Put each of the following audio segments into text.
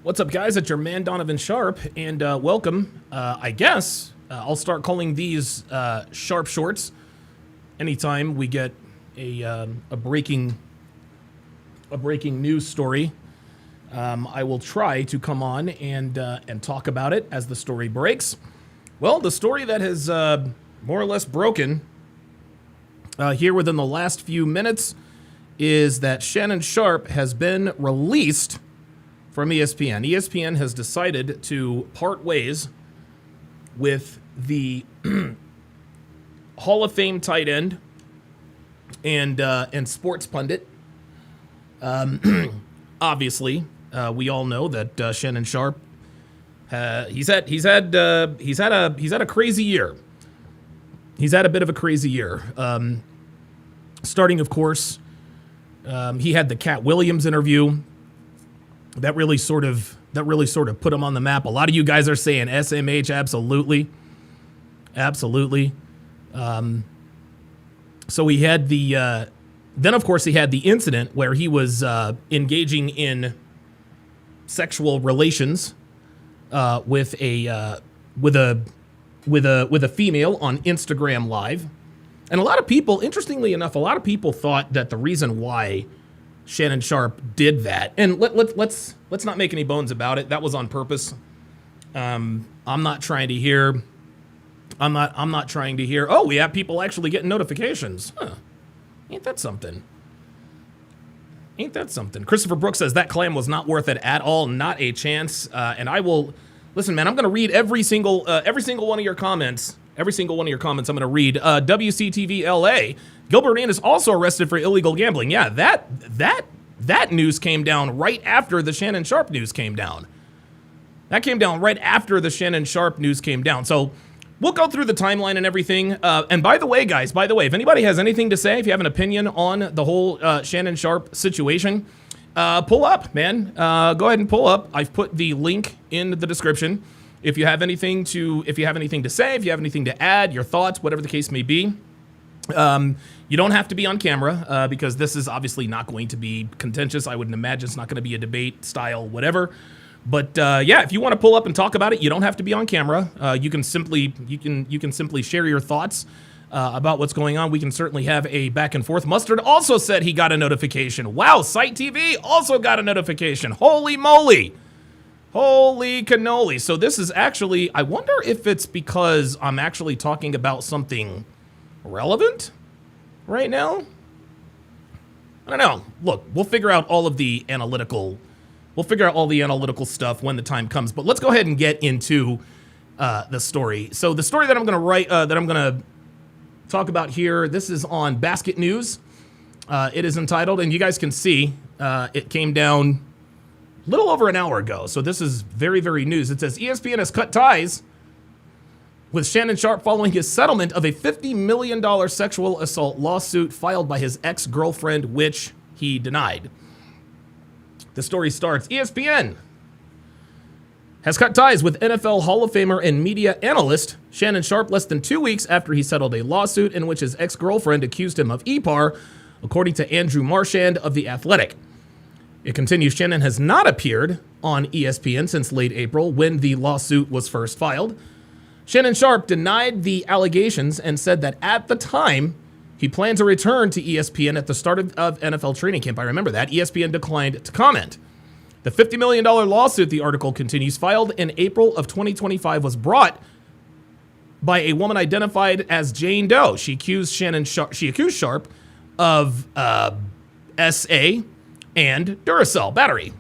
What's up, guys? It's your man, Donovan Sharpe, and welcome. I guess I'll start calling these Sharpe Shorts anytime we get a breaking news story. I will try to come on and talk about it as the story breaks. Well, the story that has more or less broken here within the last few minutes is that Shannon Sharpe has been released from ESPN. ESPN has decided to part ways with the Hall of Fame tight end and sports pundit. Obviously, we all know that Shannon Sharpe he's had a crazy year. He's had a bit of a crazy year. Starting, of course, he had the Cat Williams interview. That really sort of put him on the map. A lot of you guys are saying SMH, absolutely. So he had then of course he had the incident where he was engaging in sexual relations with a female on Instagram Live. And a lot of people, interestingly enough, thought that the reason why Shannon Sharpe did that, and let's not make any bones about it, that was on purpose. I'm not trying to hear. Oh, we have people actually getting notifications. Huh. Ain't that something? Christopher Brooks says that clam was not worth it at all, not a chance. And I will listen, man. I'm going to read every single one of your comments. Every single one of your comments I'm going to read. WCTV LA. Gilbert Arenas is also arrested for illegal gambling. Yeah, that news came down right after the Shannon Sharpe news came down. That came down right after the Shannon Sharpe news came down. So we'll go through the timeline and everything. And by the way, guys, if anybody has anything to say, if you have an opinion on the whole Shannon Sharpe situation, pull up, man. Go ahead and pull up. I've put the link in the description. If you have anything to say, if you have anything to add, your thoughts, whatever the case may be, you don't have to be on camera because this is obviously not going to be contentious. I wouldn't imagine it's not going to be a debate style, whatever. But yeah, if you want to pull up and talk about it, you don't have to be on camera. You can simply share your thoughts about what's going on. We can certainly have a back and forth. Mustard also said he got a notification. Wow, Site TV also got a notification. Holy moly. Holy cannoli. So this is actually, I wonder if it's because I'm actually talking about something relevant right now. I don't know. Look, we'll figure out all the analytical stuff when the time comes. But let's go ahead and get into the story. So the story that I'm going to talk about here, this is on Basket News. It is entitled, and you guys can see, it came down a little over an hour ago. So this is very, very news. It says ESPN has cut ties with Shannon Sharpe following his settlement of a $50 million sexual assault lawsuit filed by his ex-girlfriend, which he denied. The story starts, ESPN has cut ties with NFL Hall of Famer and media analyst Shannon Sharpe less than 2 weeks after he settled a lawsuit in which his ex-girlfriend accused him of EPAR, according to Andrew Marchand of The Athletic. It continues, Shannon has not appeared on ESPN since late April when the lawsuit was first filed. Shannon Sharpe denied the allegations and said that at the time, he planned to return to ESPN at the start of NFL training camp. I remember that. ESPN declined to comment. The $50 million lawsuit, the article continues, filed in April of 2025, was brought by a woman identified as Jane Doe. She accused Sharpe of SA and Duracell battery.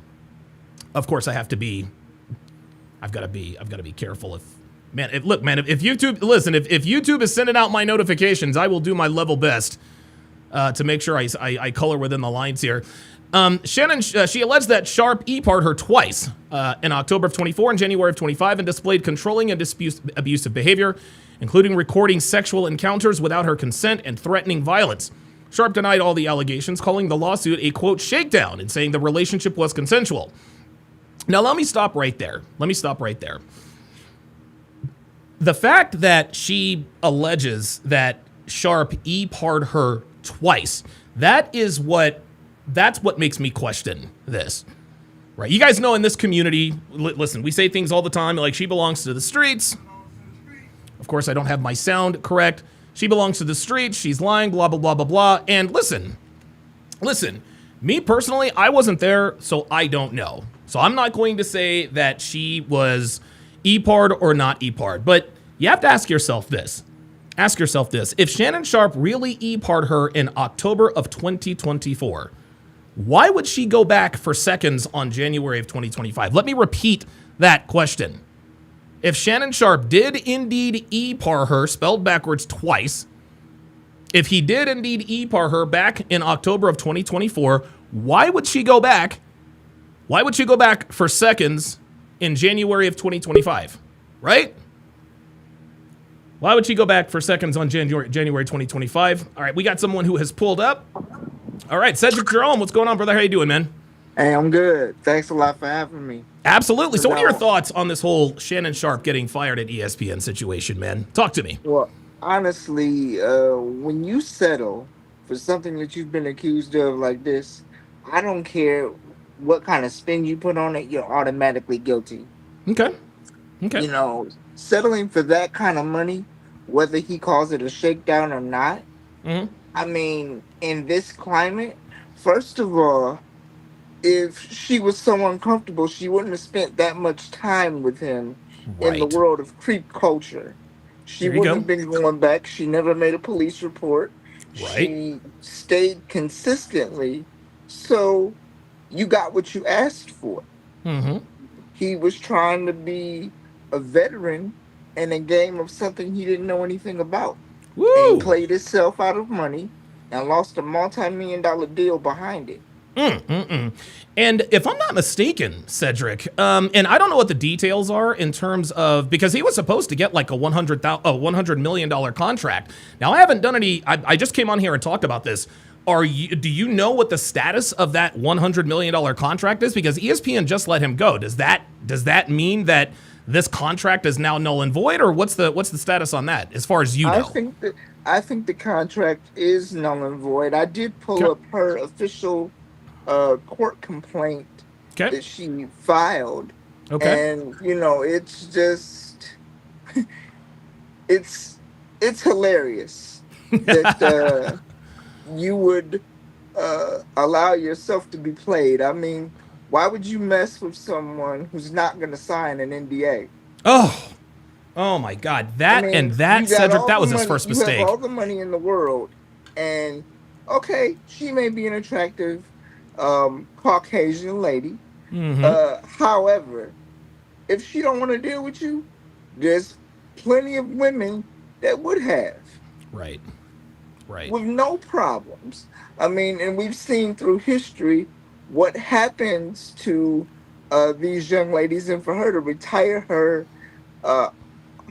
Of course, I've got to be careful. If YouTube is sending out my notifications, I will do my level best to make sure I color within the lines here. Shannon, she alleged that Sharpe EPAR'd her twice, in October of 24 and January of 25, and displayed controlling and abusive behavior, including recording sexual encounters without her consent and threatening violence. Sharpe denied all the allegations, calling the lawsuit a, quote, shakedown, and saying the relationship was consensual. Now, let me stop right there. The fact that she alleges that Sharpe EPAR'd her twice, that's what makes me question this. Right. You guys know in this community, listen, we say things all the time like she belongs to the streets. Of course, I don't have my sound correct. She belongs to the streets. She's lying, blah, blah, blah, blah, blah. And listen, me personally, I wasn't there, so I don't know. So I'm not going to say that she was E-Pard or not E-Pard. But you have to ask yourself this. Ask yourself this. If Shannon Sharpe really E-Pard her in October of 2024, why would she go back for seconds on January of 2025? Let me repeat that question. If Shannon Sharpe did indeed E-Par her, spelled backwards twice, if he did indeed E-Par her back in October of 2024, why would she go back? Why would she go back for seconds in January of 2025? Right? Why would she go back for seconds on January 2025? All right, we got someone who has pulled up. All right, Cedric Jerome, what's going on, brother? How you doing, man? Hey, I'm good. Thanks a lot for having me. Absolutely. So what are your thoughts on this whole Shannon Sharpe getting fired at ESPN situation, man? Talk to me. Well, honestly, when you settle for something that you've been accused of like this, I don't care what kind of spin you put on it, you're automatically guilty. Okay. You know, settling for that kind of money, whether he calls it a shakedown or not, Mm-hmm. I mean, in this climate, first of all, if she was so uncomfortable, she wouldn't have spent that much time with him in the Right. world of creep culture. She There you wouldn't go. have been going back. She never made a police report. Right. She stayed consistently. So you got what you asked for. Mm-hmm. He was trying to be a veteran in a game of something he didn't know anything about. And he Woo! played himself out of money and lost a multi-million-dollar deal behind it. And if I'm not mistaken, Cedric, and I don't know what the details are in terms of, because he was supposed to get like a $100 million contract. Now, I haven't done any, I just came on here and talked about this. Do you know what the status of that $100 million contract is? Because ESPN just let him go. Does that mean that this contract is now null and void, or what's the status on that, as far as you know? I think the contract is null and void. I did pull Okay. up her official court complaint Okay. that she filed, Okay. and it's just it's hilarious that you would allow yourself to be played. I mean, why would you mess with someone who's not going to sign an NDA? Oh my God. I mean, you got Cedric, all that the was his money. first You have mistake. all the money in the world, and okay, she may be an attractive Caucasian lady. Mm-hmm. However, if she don't want to deal with you, there's plenty of women that would have Right. Right. with no problems. I mean, and we've seen through history what happens to these young ladies, and for her to retire uh,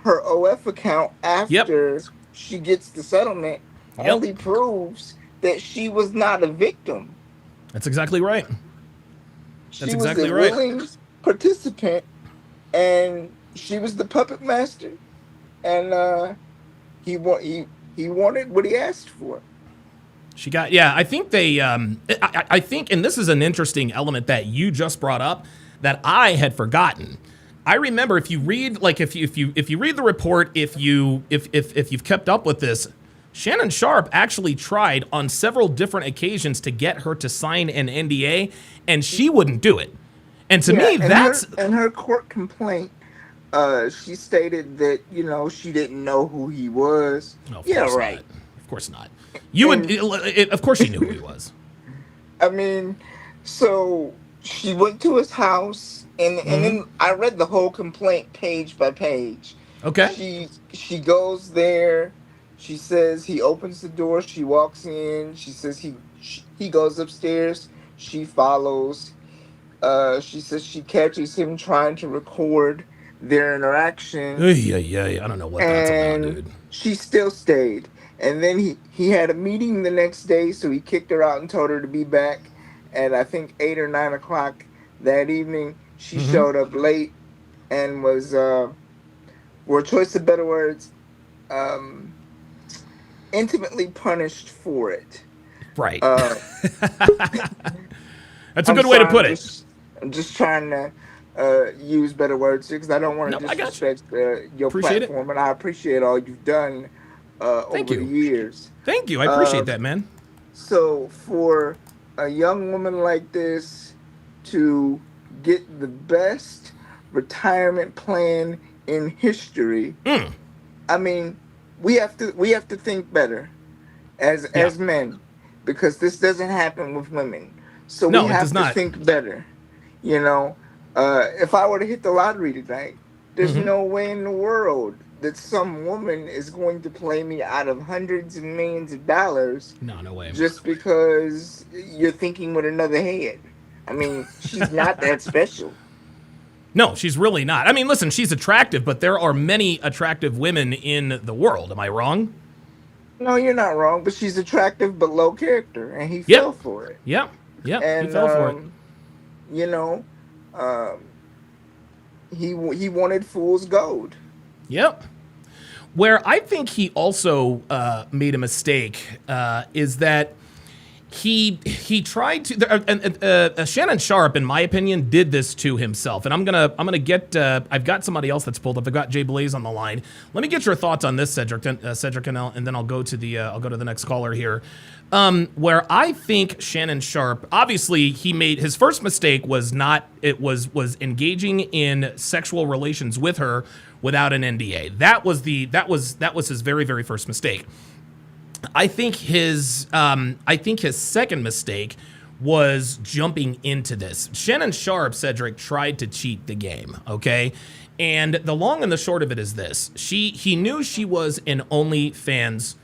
her OF account Yep. after she gets the settlement Yep. only proves that she was not a victim. That's exactly right. That's She was exactly a right. willing participant, and she was the puppet master, and he wanted what he asked for. Yeah, I think I think, and this is an interesting element that you just brought up that I had forgotten. I remember, if you read, like, if you read the report, if you've kept up with this, Shannon Sharpe actually tried on several different occasions to get her to sign an NDA, and she wouldn't do it. And to me, that's her court complaint. She stated that she didn't know who he was. no, of Yeah, course not. right. Of course not. You would, And of course, she knew who he was. I mean, so she went to his house, and Mm-hmm. then I read the whole complaint page by page. Okay. She goes there. She says he opens the door. She walks in. She says he goes upstairs. She follows. She says she catches him trying to record their interaction, Yeah. I don't know what that's about, and dude. she still stayed. And then he had a meeting the next day, so he kicked her out and told her to be back at, I think, 8 or 9 o'clock that evening. She Mm-hmm. showed up late and was, for choice of better words, um, intimately punished for it. Right. Uh, That's a I'm good way to sorry, put it. I'm just trying to use better words here because I don't want No, to I got you. disrespect your Appreciate it. platform, and I appreciate all you've done Thank over the you. years. Thank you. I appreciate Um, that, man. so for a young woman like this to get the best retirement plan in history, Mm, I mean, we have to think better yeah. as men because this doesn't happen with women. So we No, it does have to not. think better. You know, if I were to hit the lottery tonight, there's Hmm. no way in the world that some woman is going to play me out of hundreds of millions of dollars No, no way. just because you're thinking with another head. I mean, she's not that special. No, she's really not. I mean, listen, she's attractive, but there are many attractive women in the world. Am I wrong? No, you're not wrong, but she's attractive but low character, and he Yep. fell for it. Yep. Yep. He And fell for it. you know, um, he wanted fool's gold. Yep. Where I think he also made a mistake is that he tried to Shannon Sharpe, in my opinion, did this to himself. And I'm gonna get I've got somebody else that's pulled up. I've got Jay Blaze on the line. Let me get your thoughts on this, Cedric, and then I'll go to the next caller here. Where I think Shannon Sharpe, obviously, he made his first mistake was not it was engaging in sexual relations with her without an NDA. That was his very very first mistake. I think his second mistake was jumping into this. Shannon Sharpe, Cedric, tried to cheat the game, okay? And the long and the short of it is this. He knew she was an OnlyFans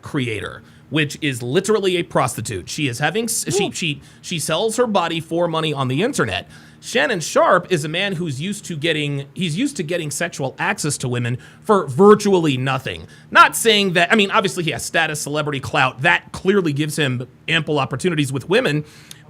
creator, which is literally a prostitute. She is having she sells her body for money on the internet. Shannon Sharpe is a man who's used to getting sexual access to women for virtually nothing. Not saying that, I mean, obviously he has status, celebrity clout. That clearly gives him ample opportunities with women.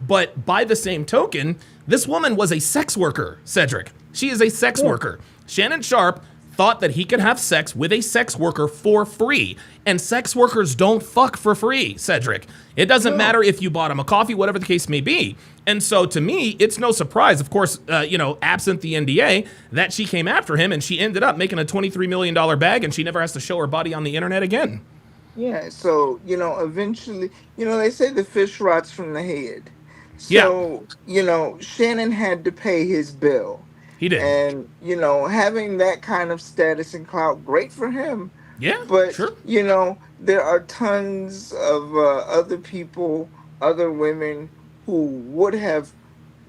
But by the same token, this woman was a sex worker, Cedric. She is a sex worker. Shannon Sharpe thought that he could have sex with a sex worker for free. And sex workers don't fuck for free, Cedric. It doesn't matter if you bought him a coffee, whatever the case may be. And so to me, it's no surprise, of course, absent the NDA, that she came after him and she ended up making a $23 million bag and she never has to show her body on the internet again. Yeah, so eventually, they say the fish rots from the head. Yeah, So, Shannon had to pay his bill. he did. And, having that kind of status and clout, great for him. Yeah, But, sure. there are tons of other people, other women who would have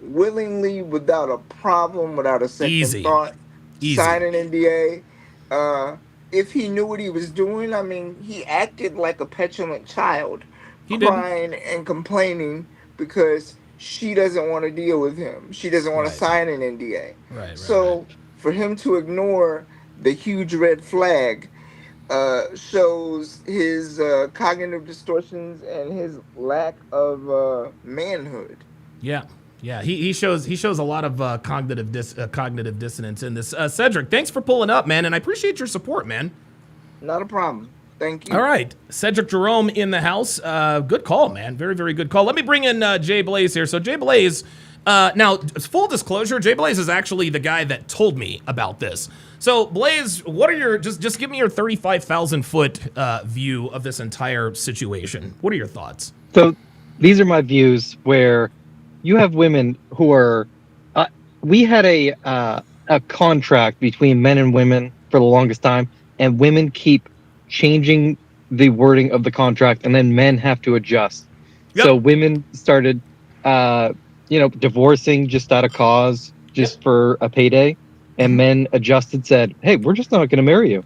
willingly, without a problem, without a second Easy. thought, Easy. sign an NDA. If he knew what he was doing, I mean, he acted like a petulant child, He did. crying and complaining because she doesn't want to deal with him. She doesn't want to Right. sign an NDA. Right. So for him to ignore the huge red flag shows his cognitive distortions and his lack of manhood. Yeah. Yeah, he shows a lot of cognitive dissonance in this. Cedric, thanks for pulling up, man, and I appreciate your support, man. Not a problem. Thank All you. right, Cedric Jerome in the house. Good call, man. Very, very good call. Let me bring in Jay Blaze here. So Jay Blaze, now full disclosure, Jay Blaze is actually the guy that told me about this. So Blaze, what are your just give me your 35,000-foot view of this entire situation? What are your thoughts? So these are my views where you have women who are we had a contract between men and women for the longest time, and women keep changing the wording of the contract, and then men have to adjust. Yep. So women started divorcing just out of cause, just for a payday, and men adjusted, said, hey, we're just not going to marry you.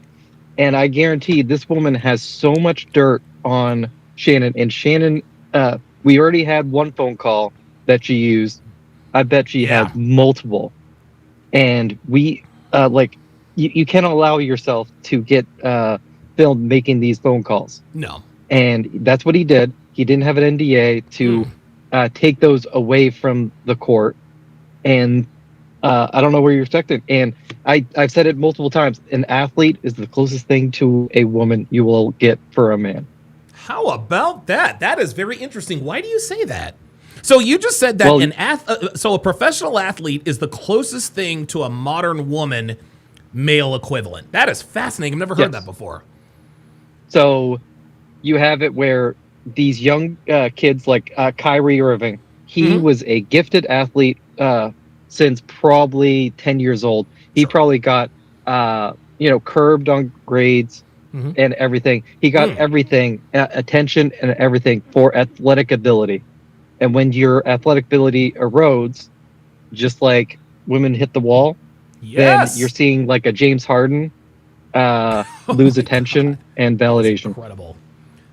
And I guarantee this woman has so much dirt on Shannon, and Shannon, we already had one phone call that she used. I bet she had multiple. And we, you can't allow yourself to get filmed making these phone calls. No. And that's what he did. He didn't have an NDA to take those away from the court. And I don't know where you're expecting. And I've said it multiple times. An athlete is the closest thing to a woman you will get for a man. How about that? That is very interesting. Why do you say that? So you just said that Well, so a professional athlete is the closest thing to a modern woman male equivalent. That is fascinating. I've never heard Yes. that before. So you have it where these young kids like Kyrie Irving, he Mhm. was a gifted athlete since probably 10 years old. He Sure. probably got, curbed on grades Mhm. and everything. He got everything, attention and everything for athletic ability. And when your athletic ability erodes, just like women hit the wall, then you're Yes. seeing like a James Harden Oh lose my God. attention and That is validation. incredible.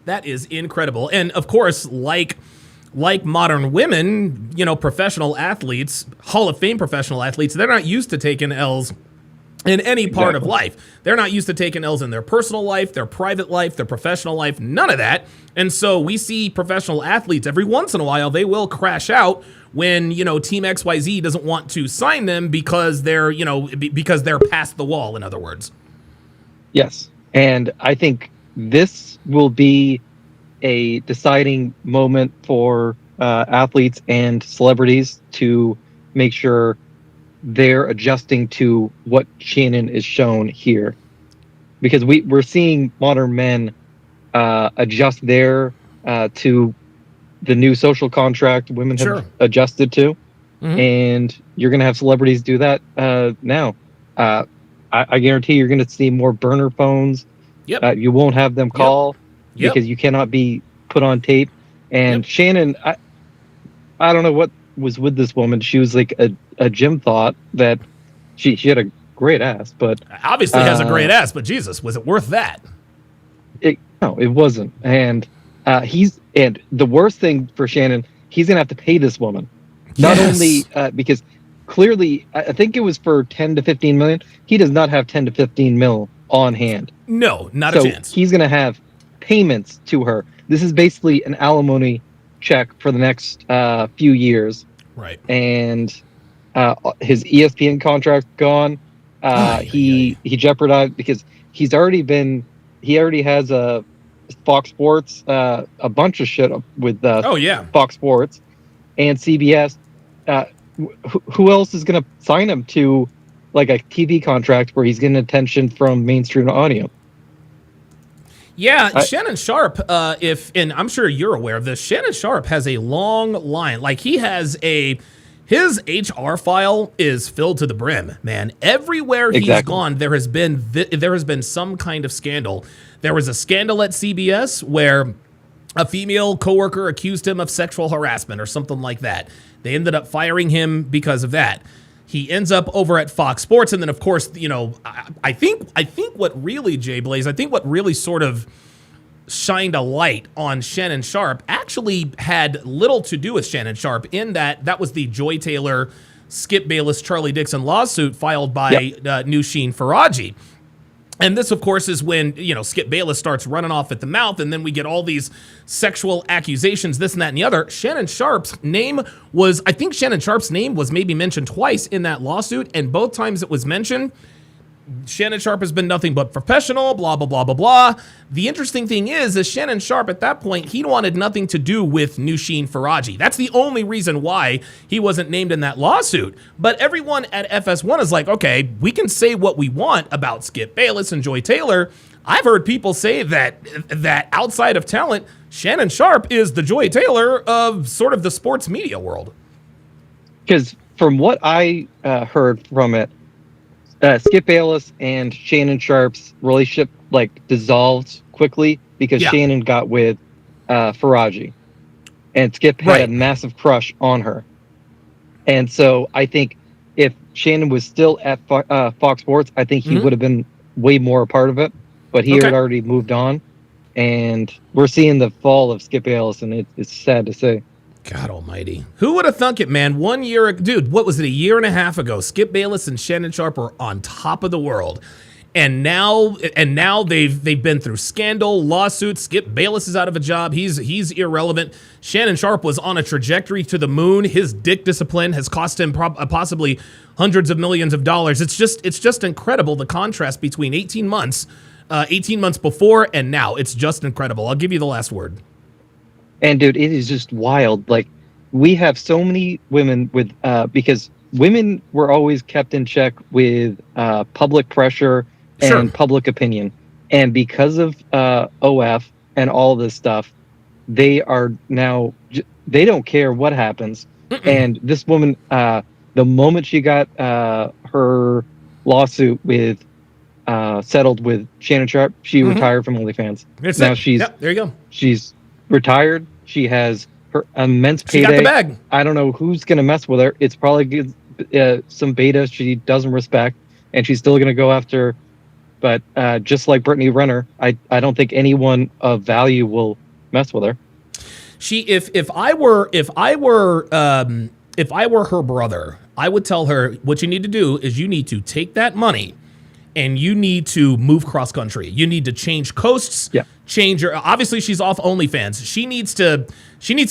That is incredible. And of course, like modern women, professional athletes, Hall of Fame professional athletes, they're not used to taking L's in any part of Exactly. life. They're not used to taking L's in their personal life, their private life, their professional life, none of that. And so we see professional athletes every once in a while, they will crash out when, Team XYZ doesn't want to sign them because because they're past the wall, in other words. Yes. And I think this will be a deciding moment for athletes and celebrities to make sure they're adjusting to what Shannon is shown here. Because we're seeing modern men adjust there to the new social contract women Sure. have adjusted to. Mhm. And you're going to have celebrities do that now. I guarantee you're going to see more burner phones. Yep. You won't have them call Yep. because you cannot be put on tape. And Yep. Shannon, I don't know what was with this woman. She was like a gym thought that she had a great ass, but Obviously has a great ass, but Jesus, was it worth that? no, it wasn't. And and the worst thing for Shannon, he's gonna have to pay this woman. Not Yes. only because clearly, I think it was for 10 to 15 million. He does not have 10 to 15 mil on hand. No, not So a chance. he's going to have payments to her. This is basically an alimony check for the next few years. Right. And his ESPN contract gone. He jeopardized because he already has a Fox Sports, a bunch of shit with Oh yeah. Fox Sports and CBS. Who else is going to sign him to like a TV contract where he's getting attention from mainstream audio? Yeah, Shannon Sharpe, and I'm sure you're aware of this, Shannon Sharpe has a long line. Like his HR file is filled to the brim, man. Everywhere he's Exactly. gone, there has been some kind of scandal. There was a scandal at CBS where a female coworker accused him of sexual harassment or something like that. They ended up firing him because of that. He ends up over at Fox Sports, and then of course, I think what really, Jay Blaze, I think what really sort of shined a light on Shannon Sharpe actually had little to do with Shannon Sharpe in that was the Joy Taylor, Skip Bayless, Charlie Dixon lawsuit filed by Nushin Faraji. And this, of course, is when, Skip Bayless starts running off at the mouth, and then we get all these sexual accusations, this and that and the other. Shannon Sharpe's name was maybe mentioned twice in that lawsuit, and both times it was mentioned, Shannon Sharpe has been nothing but professional, blah, blah, blah, blah, blah. The interesting thing is Shannon Sharpe at that point, he wanted nothing to do with Nushin Faraji. That's the only reason why he wasn't named in that lawsuit. But everyone at FS1 is like, okay, we can say what we want about Skip Bayless and Joy Taylor. I've heard people say that outside of talent, Shannon Sharpe is the Joy Taylor of sort of the sports media world. Because from what I heard from it, Skip Bayless and Shannon Sharpe's relationship dissolved quickly because Shannon got with Faraji, and Skip had a massive crush on her. And so I think if Shannon was still at Fox Sports, I think he would have been way more a part of it. But he had already moved on, and we're seeing the fall of Skip Bayless, and it's sad to say. God almighty. Who would have thunk it, man? 1 year, dude, what was it, a year and a half ago? Skip Bayless and Shannon Sharpe were on top of the world. And now they've been through scandal, lawsuits. Skip Bayless is out of a job. He's irrelevant. Shannon Sharpe was on a trajectory to the moon. His dick discipline has cost him possibly hundreds of millions of dollars. It's just incredible, the contrast between 18 months before and now. It's just incredible. I'll give you the last word. And dude, it is just wild. Like we have so many women with because women were always kept in check with public pressure Sure. and public opinion, and because of OF and all this stuff, they are now they don't care what happens. And this woman, the moment she got her lawsuit with settled with Shannon Sharpe, she retired from OnlyFans. Now she's there you go. She's retired. She has her immense payday. She got the bag. I don't know who's gonna mess with her. It's probably some beta she doesn't respect, and she's still gonna go after. But just like Brittany Renner, I don't think anyone of value will mess with her. If I were her brother, I would tell her what you need to do is you need to take that money and you need to move cross country. You need to change coasts. Yeah. Change her. Obviously, she's off OnlyFans. She needs to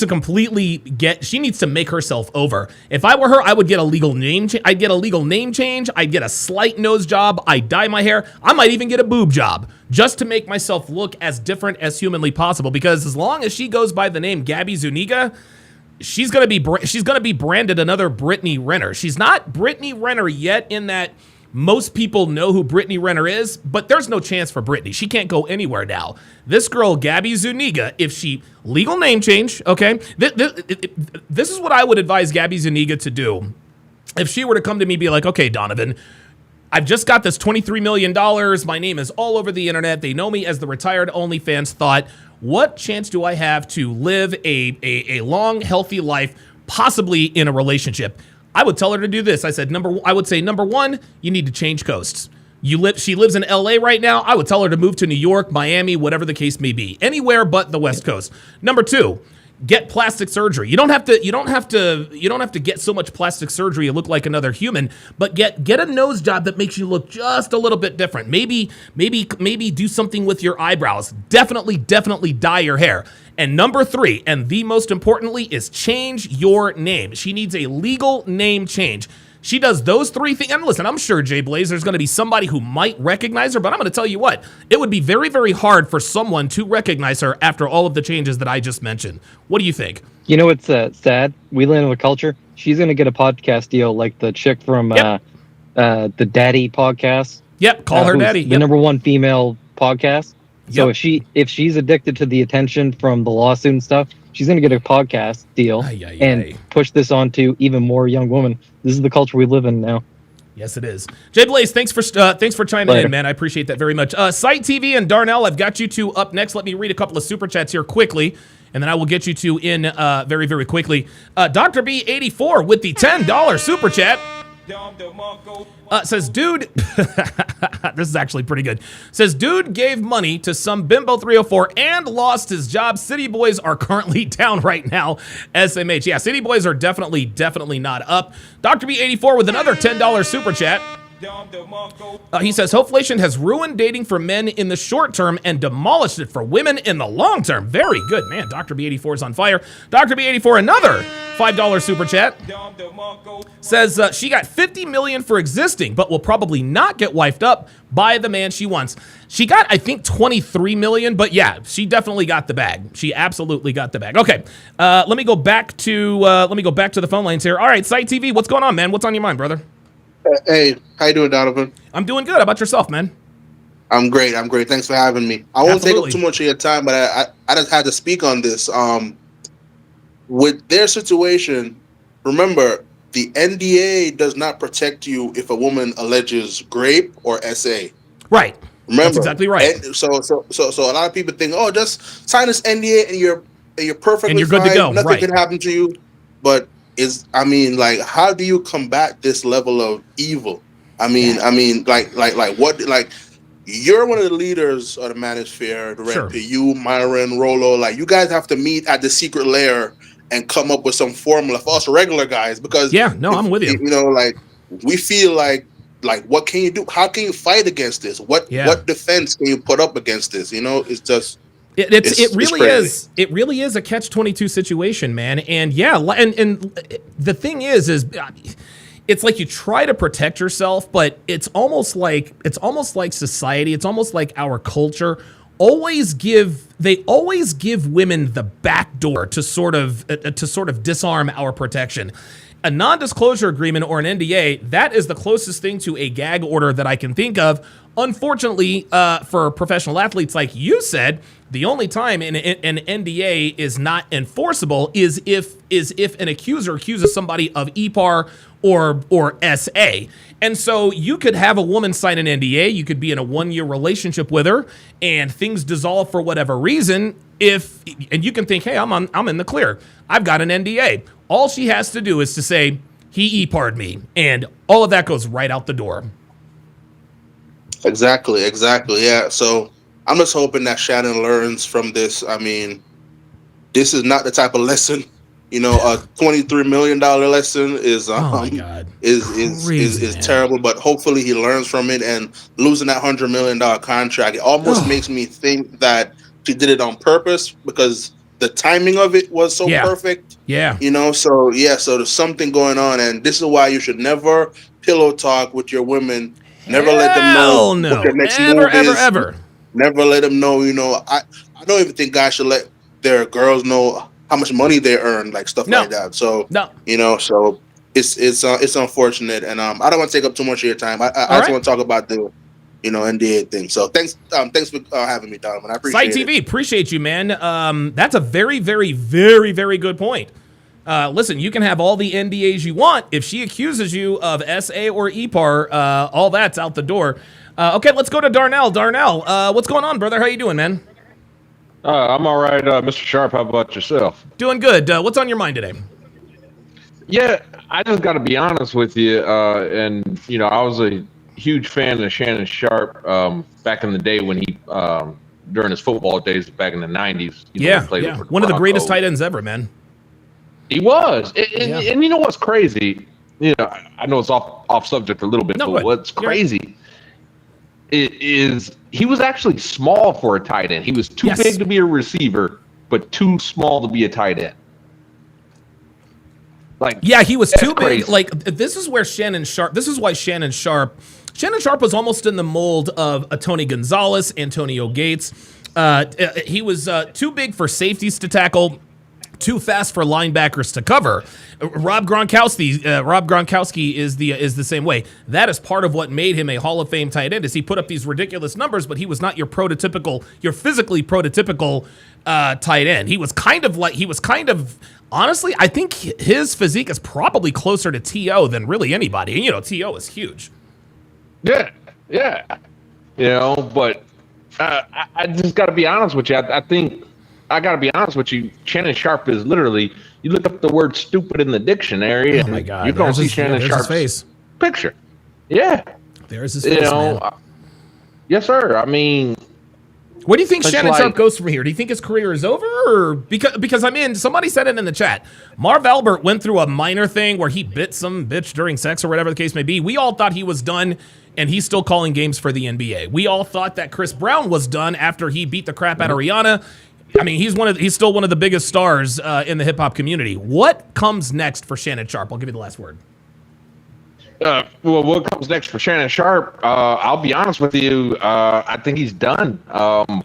completely she needs to make herself over. If I were her, I would get a legal name. I'd get a legal name change. I'd get a slight nose job. I'd dye my hair. I might even get a boob job just to make myself look as different as humanly possible. Because as long as she goes by the name Gabby Zuniga, she's gonna be branded another Brittany Renner. She's not Brittany Renner yet in that. Most people know who Brittany Renner is, but there's no chance for Brittany. She can't go anywhere now. This girl, Gabby Zuniga, if she legal name change, okay, this is what I would advise Gabby Zuniga to do. If she were to come to me and be like, okay, Donovan, I've just got this $23 million. My name is all over the internet. They know me as the retired OnlyFans thought. What chance do I have to live a long, healthy life, possibly in a relationship? I would tell her to do this. I said, number one, you need to change coasts. She lives in LA right now. I would tell her to move to New York, Miami, whatever the case may be, anywhere but the West Coast. Number two, get plastic surgery. You don't have to get so much plastic surgery you look like another human, but get a nose job that makes you look just a little bit different. Maybe do something with your eyebrows. Definitely dye your hair. And number three, and the most importantly, is change your name. She needs a legal name change. She does those three things. And listen, I'm sure, Jay Blaze, there's going to be somebody who might recognize her, but I'm going to tell you what, it would be very, very hard for someone to recognize her after all of the changes that I just mentioned. What do you think? You know what's sad? We live in a culture. She's going to get a podcast deal like the chick from the Daddy podcast. Yep, call her Daddy. The number one female podcast. So Yep. if she's addicted to the attention from the lawsuit and stuff, she's going to get a podcast deal and push this on to even more young women. This is the culture we live in now. Yes, it is. Jay Blaze, thanks for chiming in, man. I appreciate that very much. Site TV and Darnell, I've got you two up next. Let me read a couple of super chats here quickly, and then I will get you two in very, very quickly. Dr. B84 with the $10 super chat. Says, dude, this is actually pretty good. Says, dude gave money to some Bimbo 304 and lost his job. City Boys are currently down right now. SMH. Yeah, City Boys are definitely not up. Dr. B84 with another $10 super chat. He says, Hoflation has ruined dating for men in the short term and demolished it for women in the long term. Very good, man. Dr. B84 is on fire. Dr. B84, another $5 super chat. Says she got $50 million for existing, but will probably not get wifed up by the man she wants. She got, I think, $23 million, but yeah, she definitely got the bag. She absolutely got the bag. Okay, let me go back to the phone lines here. All right, Site TV, what's going on, man? What's on your mind, brother? Hey, how you doing, Donovan? I'm doing good. How about yourself, man? I'm great. Thanks for having me. I won't take up too much of your time, but I just had to speak on this. With their situation, remember, the NDA does not protect you if a woman alleges rape or SA. Right. Remember, that's exactly right. And so a lot of people think, oh, just sign this NDA and you're perfectly and you're good fine. to go. Nothing right. can happen to you. But how do you combat this level of evil? You're one of the leaders of the Manosphere, Sure. you, Myron, Rolo. Like, you guys have to meet at the secret lair and come up with some formula for us regular guys, because I'm with you. You know, like, we feel like what can you do? How can you fight against this? What defense can you put up against this? You know, it's just it really is a catch-22 situation, man. And and the thing is it's like you try to protect yourself, but it's almost like society, it's almost like our culture always give they always give women the back door to sort of disarm our protection. A non-disclosure agreement or an NDA, that is the closest thing to a gag order that I can think of. Unfortunately, for professional athletes, like you said, the only time an NDA is not enforceable is if an accuser accuses somebody of EPAR or SA. And so you could have a woman sign an NDA, you could be in a 1-year relationship with her, and things dissolve for whatever reason. And you can think, hey, I'm in the clear. I've got an NDA. All she has to do is to say, he EPAR'd me, and all of that goes right out the door. Exactly. Yeah. So I'm just hoping that Shannon learns from this. I mean, this is not the type of lesson, a $23 million lesson is is terrible. But hopefully he learns from it, and losing that $100 million contract, it almost makes me think that she did it on purpose because the timing of it was so perfect. Yeah. So there's something going on, and this is why you should never pillow talk with your women. Never let them know what their next move is. Ever. Never let them know, I don't even think guys should let their girls know how much money they earn, like stuff like that. So, so it's unfortunate, and I don't want to take up too much of your time. I just want to talk about the NDA thing. So thanks for having me, Donovan. I appreciate Site TV, appreciate you, man. That's a very, very, very, very good point. Listen, you can have all the NDAs you want. If she accuses you of SA or EPAR, all that's out the door. Okay, let's go to Darnell. Darnell, what's going on, brother? How you doing, man? I'm all right, Mr. Sharpe. How about yourself? Doing good. What's on your mind today? Yeah, I just got to be honest with you. And, I was a huge fan of Shannon Sharpe back in the day when he, during his football days back in the 90s. One of the greatest tight ends ever, man. He was. And you know what's crazy? I know it's off subject a little bit, but what's crazy is he was actually small for a tight end. He was too big to be a receiver, but too small to be a tight end. He was too big. This is why Shannon Sharpe was almost in the mold of a Tony Gonzalez, Antonio Gates. He was too big for safeties to tackle, too fast for linebackers to cover. Rob Gronkowski is the same way. That is part of what made him a Hall of Fame tight end. Is he put up these ridiculous numbers, but he was not your physically prototypical tight end. He was kind of honestly, I think his physique is probably closer to T.O. than really anybody. And T.O. is huge. Yeah. But I just got to be honest with you. I think. I got to be honest with you, Shannon Sharpe is literally, you look up the word stupid in the dictionary, and you're going to see Shannon Sharpe's face picture. Yeah. There's his face, man. Yes, sir. I mean. Where do you think Shannon Sharpe goes from here? Do you think his career is over? Or because somebody said it in the chat. Marv Albert went through a minor thing where he bit some bitch during sex or whatever the case may be. We all thought he was done, and he's still calling games for the NBA. We all thought that Chris Brown was done after he beat the crap out of Rihanna. I mean, he's still one of the biggest stars in the hip hop community. What comes next for Shannon Sharpe? I'll give you the last word. Well, what comes next for Shannon Sharpe? I'll be honest with you. I think he's done.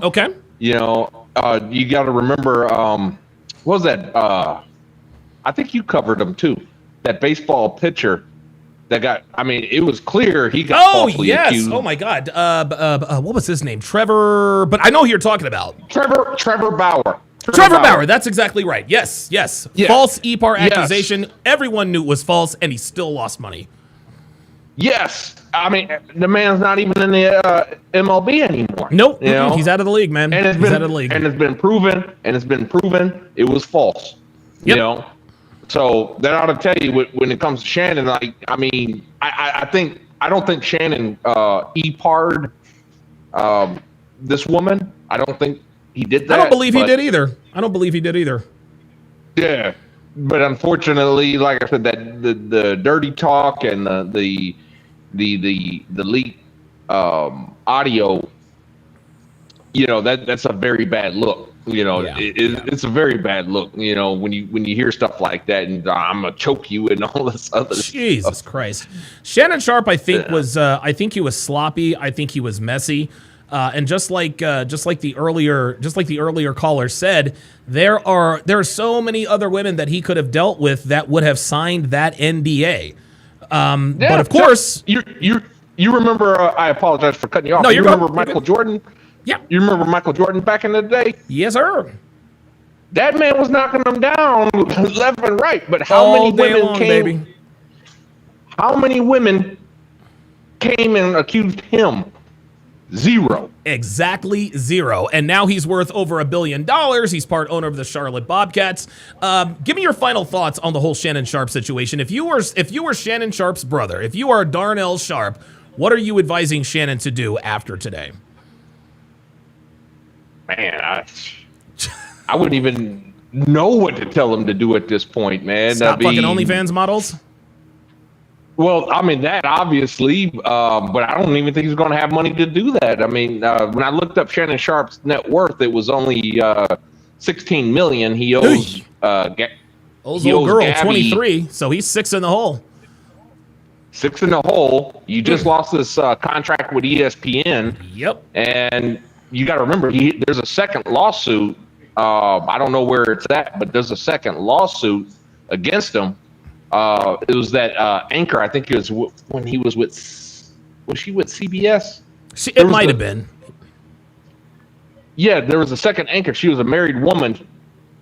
Okay. You got to remember. What was that? I think you covered him too. That baseball pitcher that got. I mean, it was clear he got falsely accused. Oh my God. What was his name? Trevor. But I know who you're talking about. Trevor Bauer. Trevor Bauer. That's exactly right. Yes. False EPAR accusation. Everyone knew it was false, and he still lost money. Yes. I mean, the man's not even in the MLB anymore. Nope. He's out of the league, man. He's out of the league. And it's been proven it was false. Yep. So that ought to tell you when it comes to Shannon. I don't think Shannon EPAR'd this woman. I don't think he did that. I don't believe he did either. Yeah, but unfortunately, like I said, that the dirty talk and the leaked audio, that's a very bad look. It's a very bad look. When you hear stuff like that, and I'm gonna choke you and all this other Jesus Christ. Shannon Sharpe, I think he was sloppy. I think he was messy. And just like the earlier caller said, there are so many other women that he could have dealt with that would have signed that NDA. But of course, you remember. I apologize for cutting you off. No, you remember Michael Jordan? Yeah. You remember Michael Jordan back in the day? Yes, sir. That man was knocking them down left and right. But how many women came? Baby. How many women came and accused him? Zero. Exactly zero. And now he's worth over $1 billion. He's part owner of the Charlotte Bobcats. Give me your final thoughts on the whole Shannon Sharpe situation. If you were Shannon Sharpe's brother, if you are Darnell Sharpe, what are you advising Shannon to do after today? Man, I wouldn't even know what to tell him to do at this point, man. Stop fucking OnlyFans models? Well, I mean, that obviously, but I don't even think he's going to have money to do that. I mean, when I looked up Shannon Sharpe's net worth, it was only $16 million. He owes old girl, Gabby, 23, so he's 6 in the hole. 6 in the hole. You just lost this contract with ESPN. Yep. And you got to remember, there's a second lawsuit. I don't know where it's at, but there's a second lawsuit against him. It was that anchor. I think it was when he was with. Was she with CBS? It might have been. Yeah, there was a second anchor. She was a married woman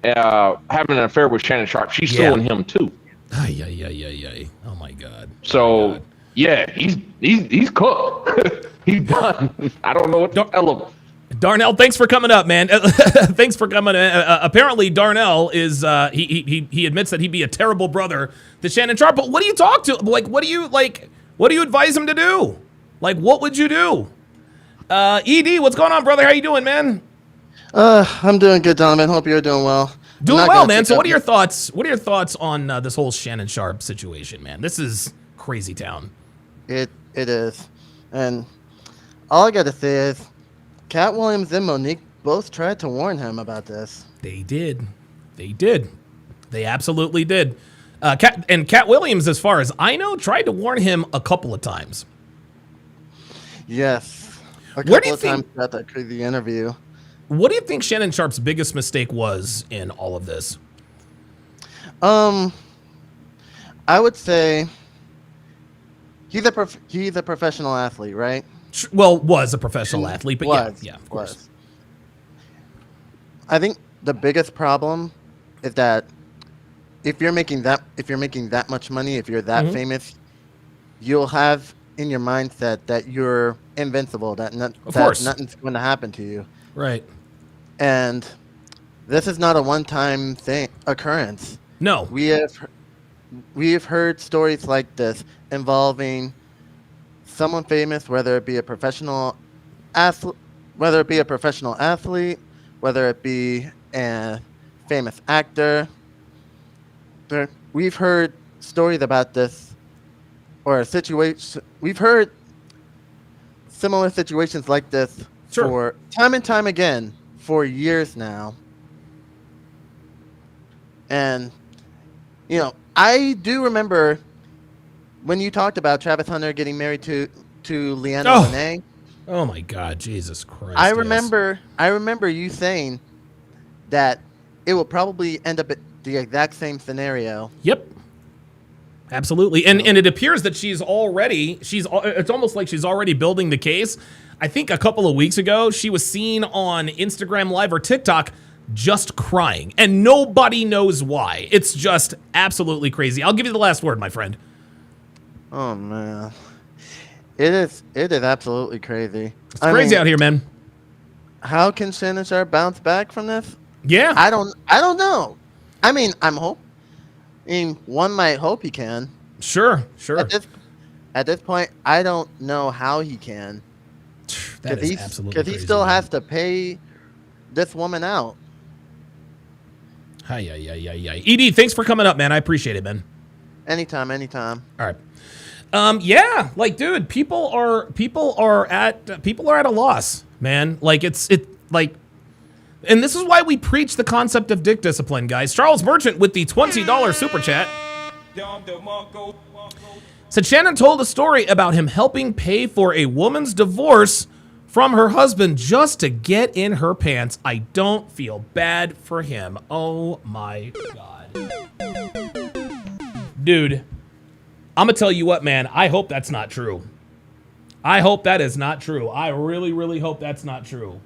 having an affair with Shannon Sharpe. She's suing him too. Ay. Oh my God. So yeah, he's cooked. He's done. I don't know what to tell him. Darnell, thanks for coming up, man. Thanks for coming. Apparently, Darnell is he admits that he'd be a terrible brother to Shannon Sharpe. But what do you talk to? Like, what do you advise him to do? Like, what would you do? Ed, what's going on, brother? How you doing, man? I'm doing good, Donovan. Hope you're doing well. Doing well, man. So, what are your thoughts? What are your thoughts on this whole Shannon Sharpe situation, man? This is crazy town. It is, and all I gotta say is, Cat Williams and Monique both tried to warn him about this. They did. They absolutely did. Cat Williams, as far as I know, tried to warn him a couple of times. Yes. A couple of times at that crazy interview. What do you think Shannon Sharpe's biggest mistake was in all of this? I would say he's a professional athlete, right? Well, was a professional athlete, but yeah, of course. I think the biggest problem is that if you're making that much money, if you're that famous, you'll have in your mindset that you're invincible, that nothing's going to happen to you. Right. And this is not a one-time occurrence. No. We have heard stories like this involving someone famous, whether it be a professional athlete, whether it be a famous actor. We've heard stories about this, or a situation. We've heard similar situations like this for time and time again for years now. And I do remember when you talked about Travis Hunter getting married to Leanna Lene. Oh my God, Jesus Christ! I remember you saying that it will probably end up at the exact same scenario. Yep, absolutely. And it appears that it's almost like she's already building the case. I think a couple of weeks ago she was seen on Instagram Live or TikTok just crying, and nobody knows why. It's just absolutely crazy. I'll give you the last word, my friend. Oh man, it is absolutely crazy. It's crazy out here, man. How can Shannon Sharpe bounce back from this? Yeah, I don't know. I mean, one might hope he can. Sure. At this point, I don't know how he can. That is absolutely crazy. Because he still has to pay this woman out. Hi. ED, thanks for coming up, man. I appreciate it, man. Anytime. All right. Yeah, like, dude, people are at a loss, man. Like, and this is why we preach the concept of dick discipline, guys. Charles Merchant with the $20 super chat said Shannon told a story about him helping pay for a woman's divorce from her husband just to get in her pants. I don't feel bad for him. Oh my God. Dude, I'm going to tell you what, man. I hope that's not true. I hope that is not true. I really, really hope that's not true.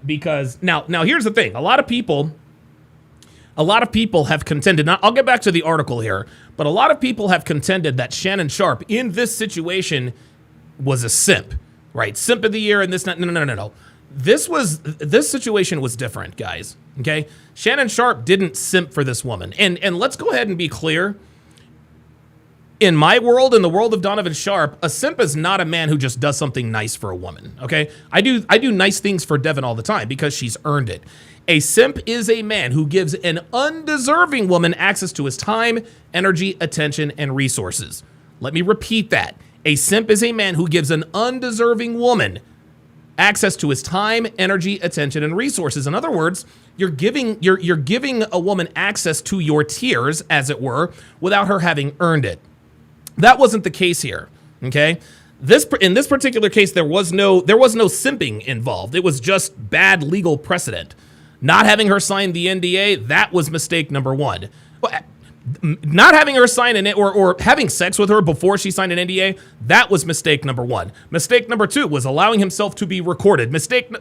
Because now here's the thing. A lot of people have contended. Now, I'll get back to the article here, but a lot of people have contended that Shannon Sharpe in this situation was a simp, right? Simp of the year and this. No. This situation was different, guys. Okay, Shannon Sharpe didn't simp for this woman, and let's go ahead and be clear. In my world, in the world of Donovan Sharpe, a simp is not a man who just does something nice for a woman, okay? I do nice things for Devin all the time because she's earned it. A simp is a man who gives an undeserving woman access to his time, energy, attention, and resources. Let me repeat that. A simp is a man who gives an undeserving woman access to his time, energy, attention, and resources. In other words, you're giving a woman access to your tears, as it were, without her having earned it. That wasn't the case here, okay? In this particular case, there was no simping involved. It was just bad legal precedent. Not having her sign the NDA, that was mistake number one. Not having her sign an or having sex with her before she signed an NDA, that was mistake number one. Mistake number two was allowing himself to be recorded. Mistake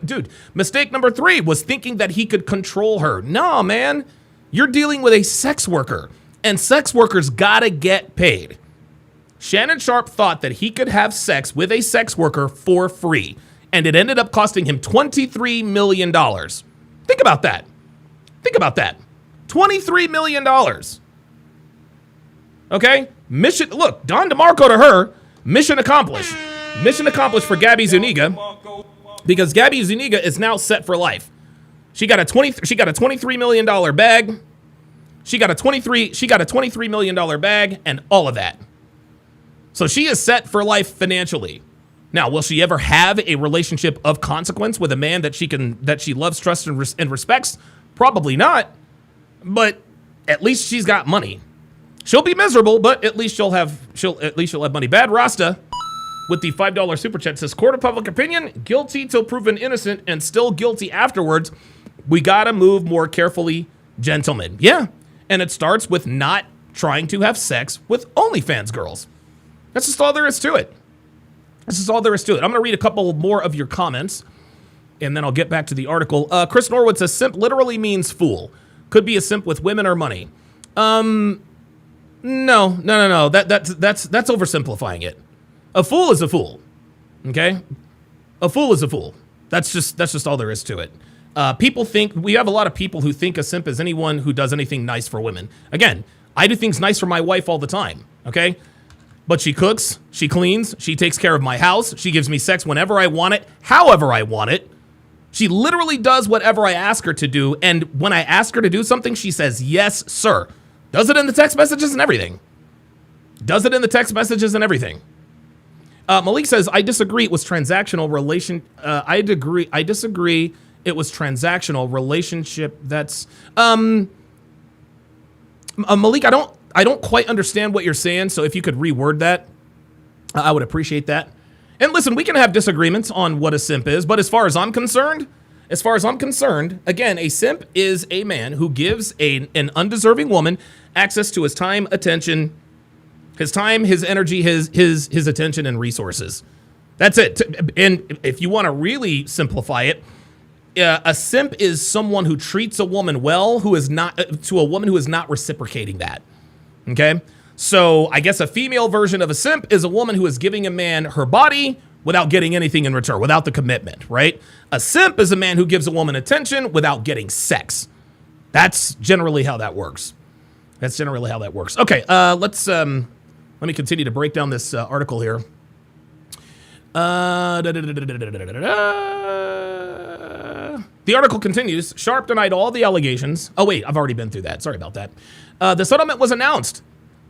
number three was thinking that he could control her. No, man, you're dealing with a sex worker, and sex workers gotta get paid. Shannon Sharpe thought that he could have sex with a sex worker for free, and it ended up costing him $23 million. Think about that. $23 million. Okay? Look, Don DeMarco to her, mission accomplished. Mission accomplished for Gabby Zuniga, because Gabby Zuniga is now set for life. She got a $23 million bag. She got a $23 million bag and all of that. So she is set for life financially. Now, will she ever have a relationship of consequence with a man that she loves, trusts, and respects? Probably not. But at least she's got money. She'll be miserable, but at least she'll have money. Bad Rasta with the $5 super chat says, court of public opinion, guilty till proven innocent and still guilty afterwards. We gotta move more carefully, gentlemen. Yeah, and it starts with not trying to have sex with OnlyFans girls. That's just all there is to it. I'm going to read a couple more of your comments, and then I'll get back to the article. Chris Norwood says, simp literally means fool. Could be a simp with women or money. No. That's oversimplifying it. A fool is a fool. Okay? A fool is a fool. That's just all there is to it. We have a lot of people who think a simp is anyone who does anything nice for women. Again, I do things nice for my wife all the time. Okay? But she cooks, she cleans, she takes care of my house, she gives me sex whenever I want it, however I want it. She literally does whatever I ask her to do, and when I ask her to do something, she says, yes, sir. Does it in the text messages and everything. Malik says, I disagree, it was transactional I disagree, it was transactional relationship. That's, Malik, I don't quite understand what you're saying, so if you could reword that, I would appreciate that. And listen, we can have disagreements on what a simp is, but as far as I'm concerned, again, a simp is a man who gives an undeserving woman access to his time, attention, his energy, his attention, and resources. That's it. And if you want to really simplify it, a simp is someone who treats a woman well, who is not reciprocating that. Okay, so I guess a female version of a simp is a woman who is giving a man her body without getting anything in return, without the commitment, right? A simp is a man who gives a woman attention without getting sex. That's generally how that works. Okay, let me continue to break down this article here. The article continues. Sharpe denied all the allegations. Oh, wait, I've already been through that. Sorry about that. The settlement was announced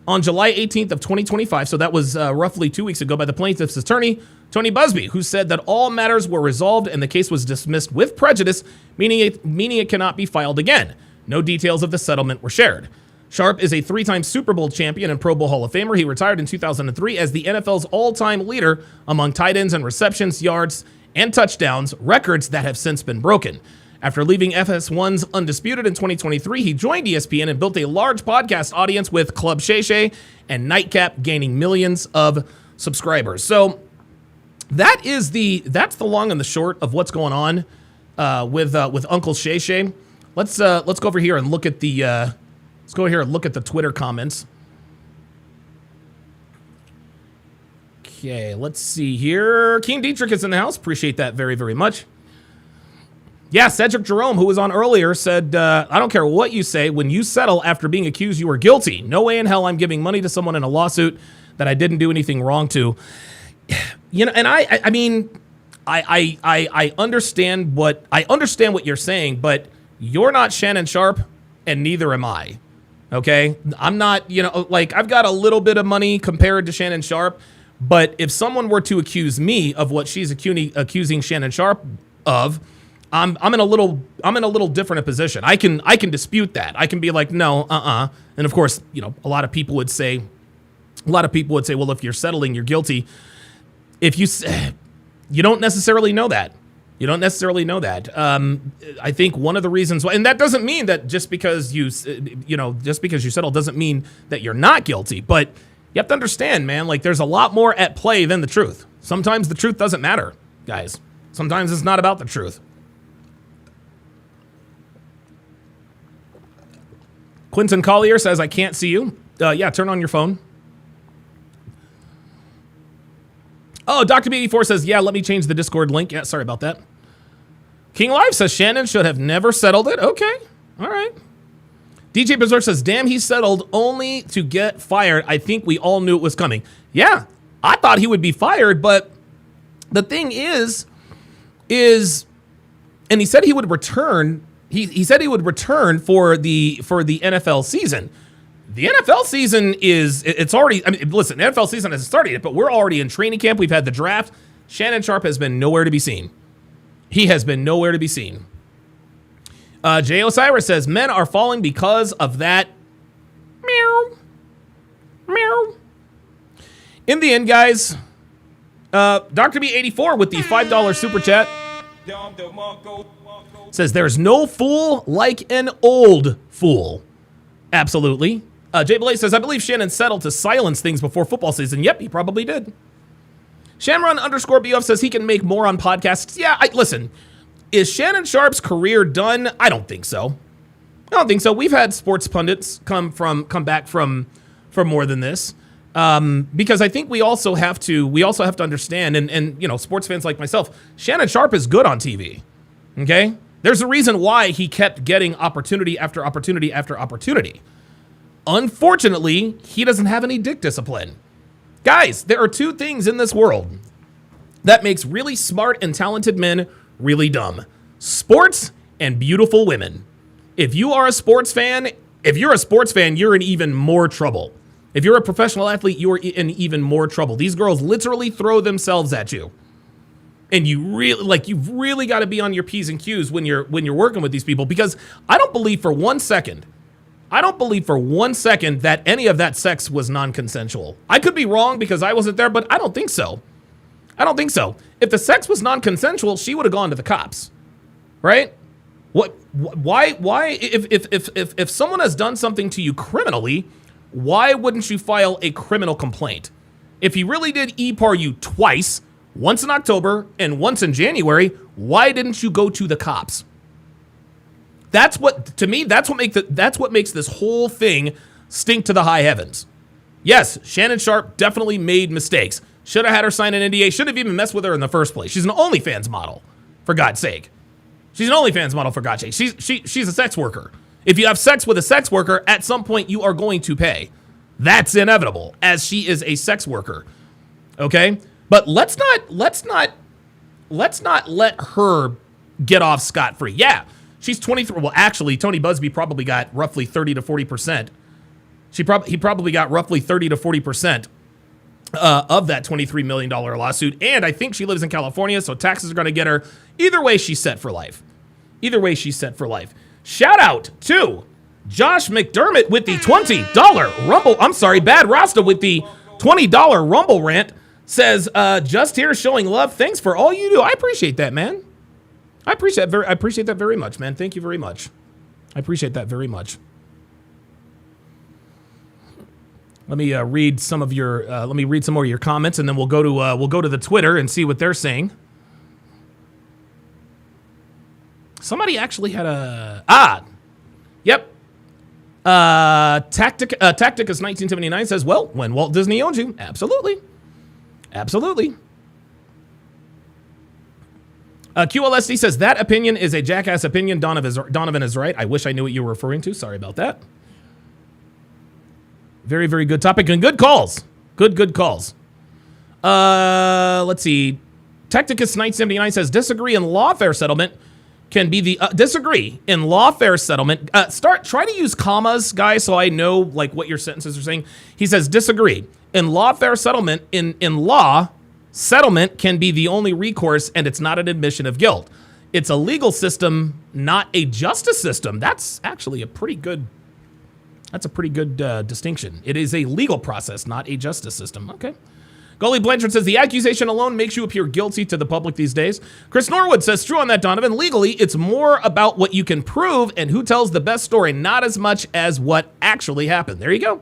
on July 18th of 2025, so that was roughly 2 weeks ago, by the plaintiff's attorney, Tony Busby, who said that all matters were resolved and the case was dismissed with prejudice, meaning it cannot be filed again. No details of the settlement were shared. Sharpe is a three-time Super Bowl champion and Pro Bowl Hall of Famer. He retired in 2003 as the NFL's all-time leader among tight ends and receptions, yards, and touchdowns, records that have since been broken. After leaving FS1's Undisputed in 2023, he joined ESPN and built a large podcast audience with Club Shay Shay and Nightcap, gaining millions of subscribers. So that's the long and the short of what's going on with Uncle Shay Shay. Let's go over here and look at the Twitter comments. Okay, let's see here. Keen Dietrich is in the house. Appreciate that very, very much. Yeah, Cedric Jerome, who was on earlier, said, I don't care what you say. When you settle after being accused, you are guilty. No way in hell I'm giving money to someone in a lawsuit that I didn't do anything wrong to. You know, and I mean, I understand what you're saying, but you're not Shannon Sharpe, and neither am I. Okay? I'm not, like, I've got a little bit of money compared to Shannon Sharpe, but if someone were to accuse me of what she's accusing Shannon Sharpe of, I'm in a little different a position. I can dispute that. I can be like, no, and of course, a lot of people would say, well, if you're settling, you're guilty. If you don't necessarily know that. I think one of the reasons why, and that doesn't mean that just because you settle doesn't mean that you're not guilty, but you have to understand, man, like there's a lot more at play than the truth. Sometimes the truth doesn't matter, guys. Sometimes it's not about the truth. Quentin Collier says, I can't see you. Yeah, turn on your phone. Oh, Dr. B84 says, yeah, let me change the Discord link. Yeah, sorry about that. King Live says, Shannon should have never settled it. Okay, all right. DJ Berserk says, damn, he settled only to get fired. I think we all knew it was coming. Yeah, I thought he would be fired, but the thing is, and he said he would return. He said he would return for the NFL season. The NFL season it's already, I mean, listen, the NFL season hasn't started yet, but we're already in training camp. We've had the draft. Shannon Sharpe has been nowhere to be seen. He has been nowhere to be seen. Jay Osiris says, men are falling because of that. Meow. Meow. In the end, guys, Dr. B84 with the $5 super chat says, there's no fool like an old fool. Absolutely. Jay Blake says, I believe Shannon settled to silence things before football season. Yep, he probably did. Shamron_BF says he can make more on podcasts. Yeah, listen, is Shannon Sharpe's career done? I don't think so. We've had sports pundits come back from more than this. Because I think we also have to understand, and sports fans like myself, Shannon Sharpe is good on TV. Okay? There's a reason why he kept getting opportunity after opportunity after opportunity. Unfortunately, he doesn't have any dick discipline. Guys, there are two things in this world that makes really smart and talented men really dumb. Sports and beautiful women. If you're a sports fan, you're in even more trouble. If you're a professional athlete, you're in even more trouble. These girls literally throw themselves at you. And you've really got to be on your P's and Q's when you're working with these people, because I don't believe for one second that any of that sex was non-consensual. I could be wrong because I wasn't there, but I don't think so. If the sex was non-consensual, she would have gone to the cops, right? Why, if someone has done something to you criminally, why wouldn't you file a criminal complaint? If he really did e-par you twice, once in October and once in January, why didn't you go to the cops? That's what makes this whole thing stink to the high heavens. Yes, Shannon Sharpe definitely made mistakes. Should have had her sign an NDA. Should have even messed with her in the first place. She's an OnlyFans model, for God's sake. She's a sex worker. If you have sex with a sex worker, at some point you are going to pay. That's inevitable, as she is a sex worker. Okay? But let's not let her get off scot-free. Yeah, she's 23. Well, actually, Tony Busby probably got roughly 30 to 40%. He probably got roughly 30 to 40% of that $23 million lawsuit. And I think she lives in California, so taxes are going to get her. Either way, she's set for life. Shout out to Josh McDermott with the $20 Rumble. I'm sorry, Bad Rasta with the $20 Rumble rant. says, just here showing love. Thanks for all you do. I appreciate that, man. I appreciate that very much, man. Thank you very much. I appreciate that very much. Let me read some more of your comments, and then we'll go to the Twitter and see what they're saying. Somebody actually had yep. Tacticus 1979 says, well, when Walt Disney owns you, absolutely. QLSD says, that opinion is a jackass opinion. Donovan is right. I wish I knew what you were referring to. Sorry about that. Very, very good topic and good calls. Good calls. Let's see. Tacticus 1979 says, disagree in lawfare settlement can be the disagree in lawfare settlement. Try to use commas, guys, so I know like what your sentences are saying. He says, disagree in lawfare settlement. In law, settlement can be the only recourse, and it's not an admission of guilt. It's a legal system, not a justice system. That's actually a pretty good distinction. It is a legal process, not a justice system. Okay. Gully Blanchard says, the accusation alone makes you appear guilty to the public these days. Chris Norwood says, true on that, Donovan. Legally, it's more about what you can prove and who tells the best story, not as much as what actually happened. There you go.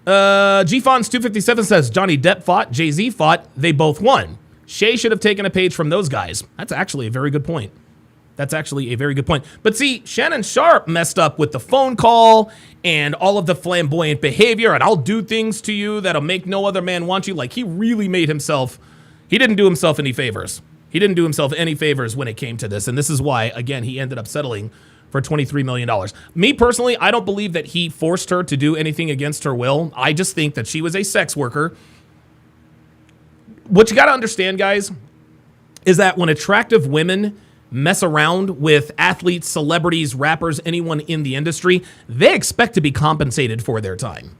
GFons 257 says, Johnny Depp fought, Jay-Z fought, they both won. Shay should have taken a page from those guys. That's actually a very good point. But see, Shannon Sharpe messed up with the phone call and all of the flamboyant behavior, and I'll do things to you that'll make no other man want you. Like, he really made himself, he didn't do himself any favors. When it came to this, and this is why, again, he ended up settling for $23 million. Me personally, I don't believe that he forced her to do anything against her will. I just think that she was a sex worker. What you got to understand, guys, is that when attractive women mess around with athletes, celebrities, rappers, anyone in the industry, they expect to be compensated for their time,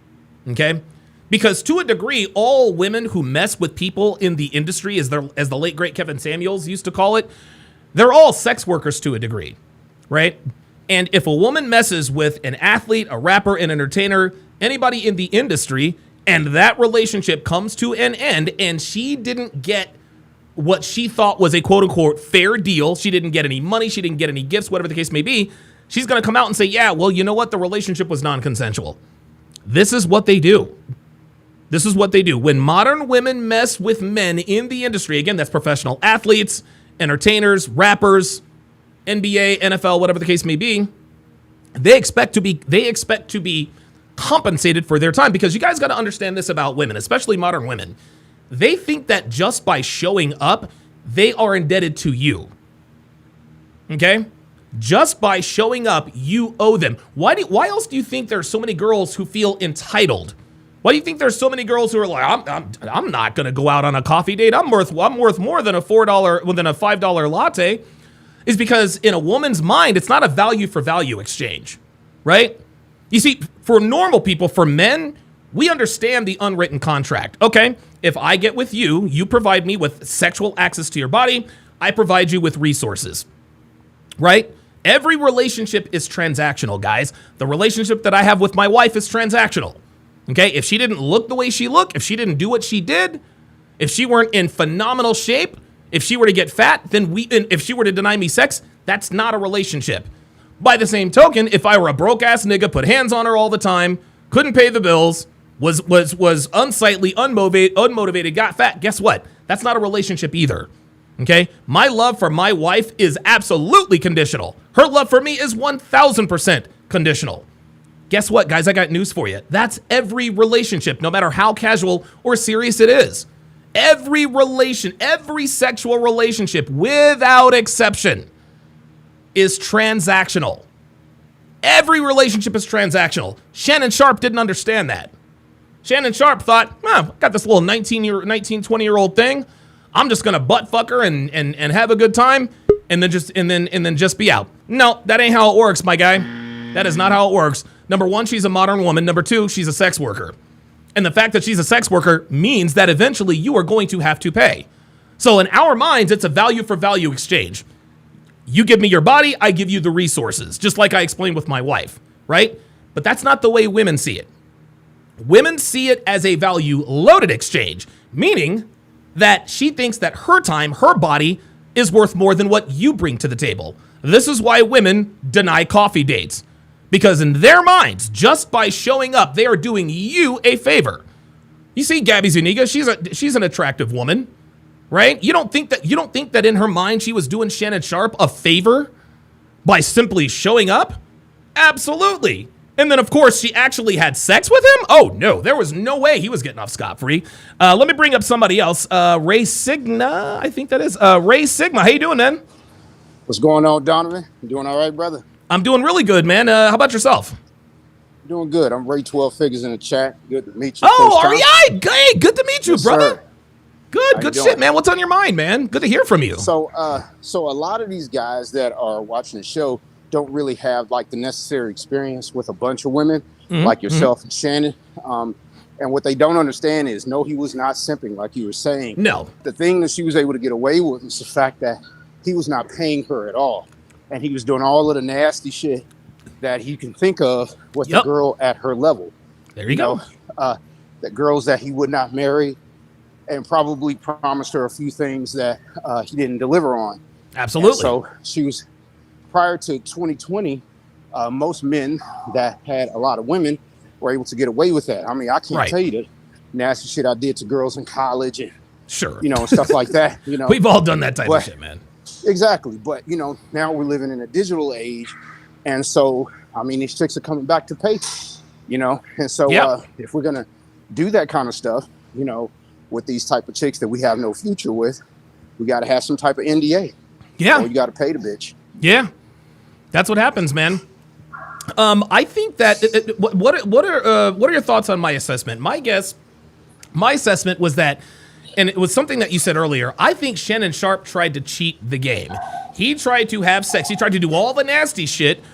okay? Because to a degree, all women who mess with people in the industry, as the late, great Kevin Samuels used to call it, they're all sex workers to a degree, right? And if a woman messes with an athlete, a rapper, an entertainer, anybody in the industry, and that relationship comes to an end, and she didn't get what she thought was a quote-unquote fair deal, she didn't get any money, she didn't get any gifts, whatever the case may be, she's going to come out and say, yeah, well, you know what? The relationship was non-consensual. This is what they do. When modern women mess with men in the industry, again, that's professional athletes, entertainers, rappers, NBA, NFL, whatever the case may be, they expect to be compensated for their time, because you guys got to understand this about women, especially modern women. They think that just by showing up, they are indebted to you. Okay? Just by showing up, you owe them. Why else do you think there's so many girls who feel entitled? Why do you think there's so many girls who are like, I'm not going to go out on a coffee date. I'm worth more than a $5 latte. Is because in a woman's mind, it's not a value for value exchange, right? You see, for normal people, for men, we understand the unwritten contract. Okay, if I get with you, you provide me with sexual access to your body, I provide you with resources, right? Every relationship is transactional, guys. The relationship that I have with my wife is transactional, okay? If she didn't look the way she looked, if she didn't do what she did, if she weren't in phenomenal shape, if she were to get fat, if she were to deny me sex, that's not a relationship. By the same token, if I were a broke-ass nigga, put hands on her all the time, couldn't pay the bills, was unsightly, unmotivated, got fat, guess what? That's not a relationship either, okay? My love for my wife is absolutely conditional. Her love for me is 1,000% conditional. Guess what, guys? I got news for you. That's every relationship, no matter how casual or serious it is. Every sexual relationship, without exception, is transactional. Every relationship is transactional. Shannon Sharpe didn't understand that. Shannon Sharpe thought, got this little 20-year-old thing. I'm just gonna butt fuck her and have a good time, and then just be out. No, that ain't how it works, my guy. That is not how it works. Number one, she's a modern woman. Number two, she's a sex worker. And the fact that she's a sex worker means that eventually you are going to have to pay. So in our minds, it's a value for value exchange. You give me your body, I give you the resources, just like I explained with my wife, right? But that's not the way women see it. Women see it as a value-loaded exchange, meaning that she thinks that her time, her body, is worth more than what you bring to the table. This is why women deny coffee dates. Because in their minds, just by showing up, they are doing you a favor. You see Gabby Zuniga, she's an attractive woman, right? You don't think that in her mind she was doing Shannon Sharpe a favor by simply showing up? Absolutely. And then, of course, she actually had sex with him? Oh, no, there was no way he was getting off scot-free. Let me bring up somebody else. Ray Sigma, I think that is. Ray Sigma, how you doing, man? What's going on, Donovan? You doing all right, brother? I'm doing really good, man. How about yourself? Doing good. I'm Ray 12 Figures in the chat. Good to meet you. Oh, REI. Hey, good to meet you, Yes, brother. sir. Good shit, man. What's on your mind, man? Good to hear from you. So a lot of these guys that are watching the show don't really have like the necessary experience with a bunch of women like yourself and Shannon. And what they don't understand is, no, he was not simping like you were saying. No. The thing that she was able to get away with was the fact that he was not paying her at all. And he was doing all of the nasty shit that he can think of with the girl at her level. There you go. The girls that he would not marry, and probably promised her a few things that he didn't deliver on. Absolutely. And so she was, prior to 2020, most men that had a lot of women were able to get away with that. I mean, I can't tell you the nasty shit I did to girls in college and, and stuff like that. We've all done that type of shit, man. Exactly. But, now we're living in a digital age. And so, I mean, these chicks are coming back to pay, and so if we're going to do that kind of stuff, with these type of chicks that we have no future with, we got to have some type of NDA. Yeah. Or you got to pay the bitch. Yeah. That's what happens, man. I think that what are your thoughts on my assessment? My assessment was that, and it was something that you said earlier, I think Shannon Sharpe tried to cheat the game. He tried to have sex. He tried to do all the nasty shit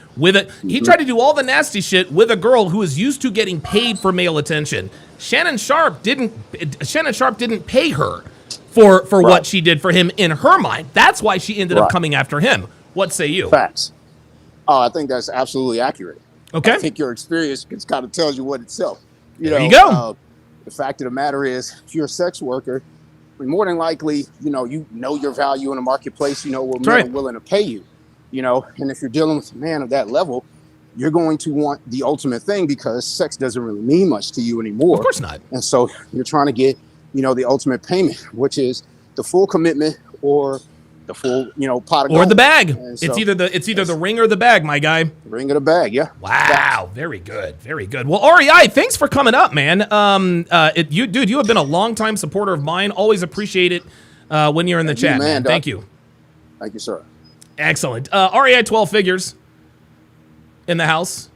he tried to do all the nasty shit with a girl who is used to getting paid for male attention. Shannon Sharpe didn't pay her for what she did for him in her mind. That's why she ended up coming after him. What say you? Facts. Oh, I think that's absolutely accurate. Okay. I think your experience kind of tells you what itself. There you go. The fact of the matter is, if you're a sex worker, more than likely, you know your value in the marketplace. You know what men are willing to pay you. And if you're dealing with a man of that level, you're going to want the ultimate thing, because sex doesn't really mean much to you anymore. Of course not. And so you're trying to get, the ultimate payment, which is the full commitment or the full, pot of gold. Or the bag. So, it's either the ring or the bag, my guy. The ring or the bag, yeah. Wow, very good, very good. Well, REI, thanks for coming up, man. You have been a longtime supporter of mine. Always appreciate it when you're in the chat, man. Thank you. Thank you, sir. Excellent. REI 12 figures in the house.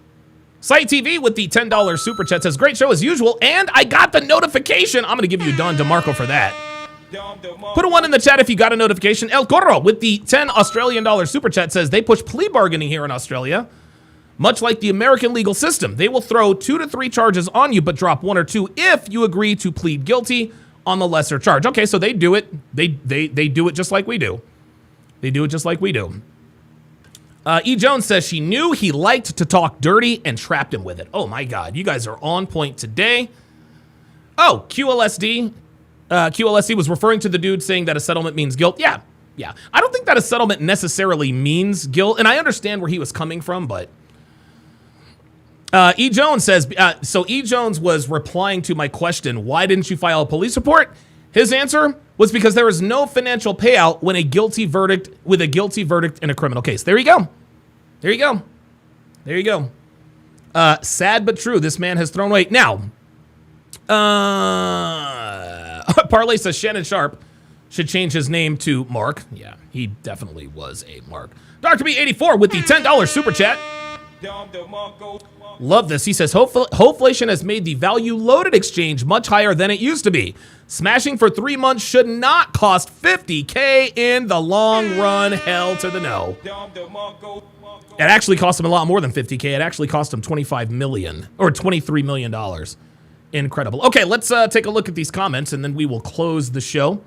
Site TV with the $10 super chat says, great show as usual, and I got the notification. I'm going to give you Don DeMarco for that. Put a 1 in the chat if you got a notification. El Corro with the $10 Australian super chat says, they push plea bargaining here in Australia. Much like the American legal system, they will throw 2 to 3 charges on you, but drop 1 or 2 if you agree to plead guilty on the lesser charge. Okay, so they do it. They do it just like we do. They do it just like we do. E. Jones says she knew he liked to talk dirty and trapped him with it. Oh, my God. You guys are on point today. Oh, QLSD. QLSD was referring to the dude saying that a settlement means guilt. Yeah. I don't think that a settlement necessarily means guilt, and I understand where he was coming from, but... E. Jones says, so E. Jones was replying to my question, why didn't you file a police report? His answer was because there is no financial payout when a guilty verdict in a criminal case. There you go. Sad but true. This man has thrown away. Now, Parlay says Shannon Sharpe should change his name to Mark. Yeah, he definitely was a Mark. Dr. B84 with the $10 super chat. Love this. He says, Hoflation has made the value-loaded exchange much higher than it used to be. Smashing for 3 months should not cost $50K in the long run. Hell to the no. It actually cost him a lot more than $50K. It actually cost him $25 million or $23 million. Incredible. Okay, let's take a look at these comments, and then we will close the show.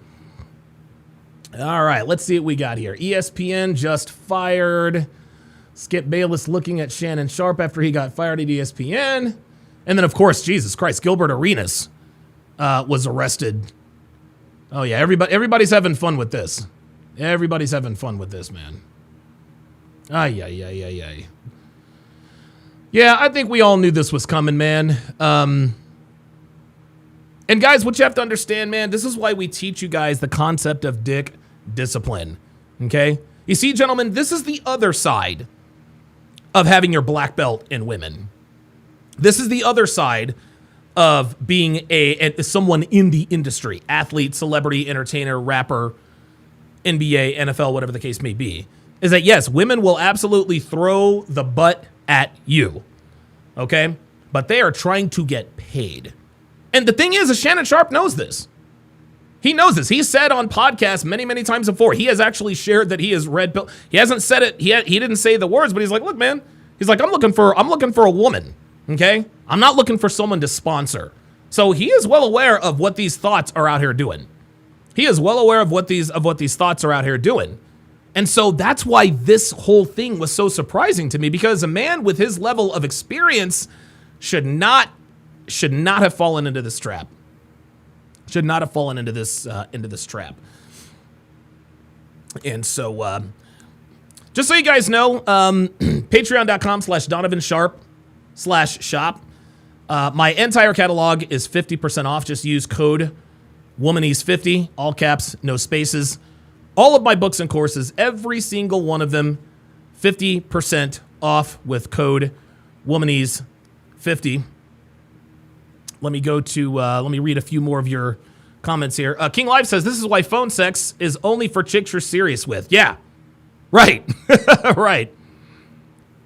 All right, let's see what we got here. ESPN just fired. Skip Bayless looking at Shannon Sharpe after he got fired at ESPN. And then, of course, Jesus Christ, Gilbert Arenas was arrested. Oh, yeah, everybody's having fun with this. Everybody's having fun with this, man. Ay. Yeah, I think we all knew this was coming, man. And guys, what you have to understand, man, this is why we teach you guys the concept of dick discipline, okay? You see, gentlemen, this is the other side of having your black belt in women. This is the other side of being someone in the industry, athlete, celebrity, entertainer, rapper, NBA, NFL, whatever the case may be, is that, yes, women will absolutely throw the butt at you, okay? But they are trying to get paid. And the thing is Shannon Sharpe knows this. He knows this. He's said on podcasts many, many times before. He has actually shared that he has read pill. He hasn't said it. He didn't say the words, but he's like, look, man. He's like, I'm looking for a woman. Okay, I'm not looking for someone to sponsor. So he is well aware of what these thoughts are out here doing. He is well aware of what these thoughts are out here doing. And so that's why this whole thing was so surprising to me, because a man with his level of experience should not have fallen into this trap. Should not have fallen into this trap. And so, just so you guys know, patreon.com/DonovanSharpe/shop. My entire catalog is 50% off. Just use code Womanese50, all caps, no spaces. All of my books and courses, every single one of them, 50% off with code Womanese50. Let me read a few more of your comments here. King Live says, this is why phone sex is only for chicks you're serious with. Yeah, right. Right.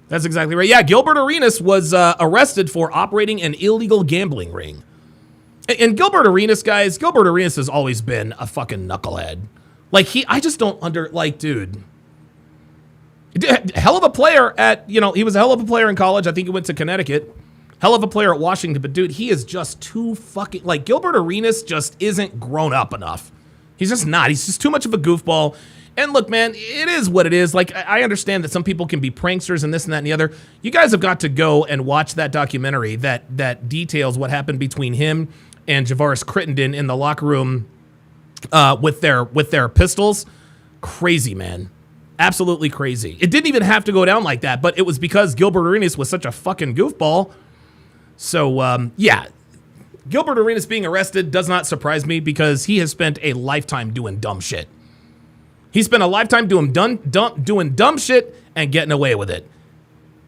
That's exactly right. Yeah, Gilbert Arenas was arrested for operating an illegal gambling ring. And Gilbert Arenas, guys, Gilbert Arenas has always been a fucking knucklehead. Like, I just don't dude. Hell of a player he was a hell of a player in college. I think he went to Connecticut. Hell of a player at Washington, but dude, he is just too fucking, Gilbert Arenas just isn't grown up enough. He's just not. He's just too much of a goofball. And look, man, it is what it is. I understand that some people can be pranksters and this and that and the other. You guys have got to go and watch that documentary that details what happened between him and Javaris Crittenden in the locker room with their pistols. Crazy, man. Absolutely crazy. It didn't even have to go down like that, but it was because Gilbert Arenas was such a fucking goofball. So, yeah, Gilbert Arenas being arrested does not surprise me, because he has spent a lifetime doing dumb shit. He spent a lifetime doing dumb shit and getting away with it.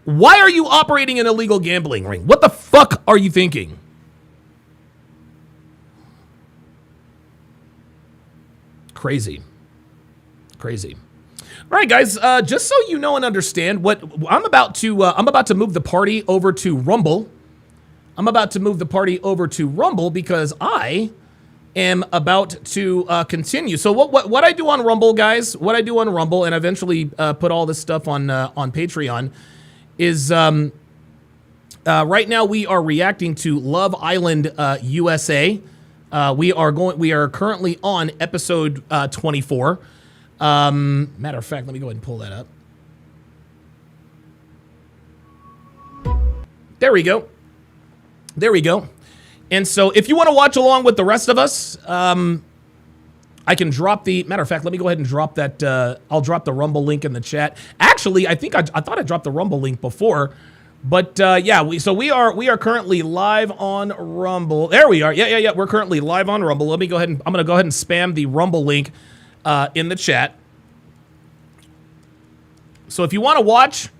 Why are you operating an illegal gambling ring? What the fuck are you thinking? Crazy. All right, guys, just so you know and understand what I'm about to move the party over to Rumble. Because I am about to continue. So what I do on Rumble, guys, and eventually put all this stuff on Patreon, is right now we are reacting to Love Island USA. We are currently on episode 24. Matter of fact, let me go ahead and pull that up. There we go. And so if you want to watch along with the rest of us, I can drop matter of fact, let me go ahead and drop that. I'll drop the Rumble link in the chat. Actually, I think I thought I dropped the Rumble link before, but yeah, we are currently live on Rumble. There we are. Yeah. We're currently live on Rumble. I'm going to go ahead and spam the Rumble link in the chat. So if you want to watch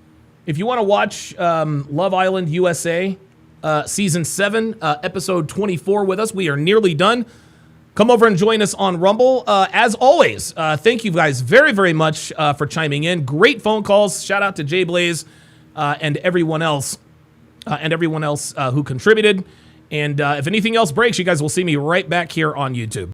Love Island USA season 7 episode 24 with us, we are nearly done. Come over and join us on Rumble. As always, thank you guys very, very much for chiming in. Great phone calls. Shout out to Jay Blaze and everyone else who contributed. And if anything else breaks, you guys will see me right back here on YouTube.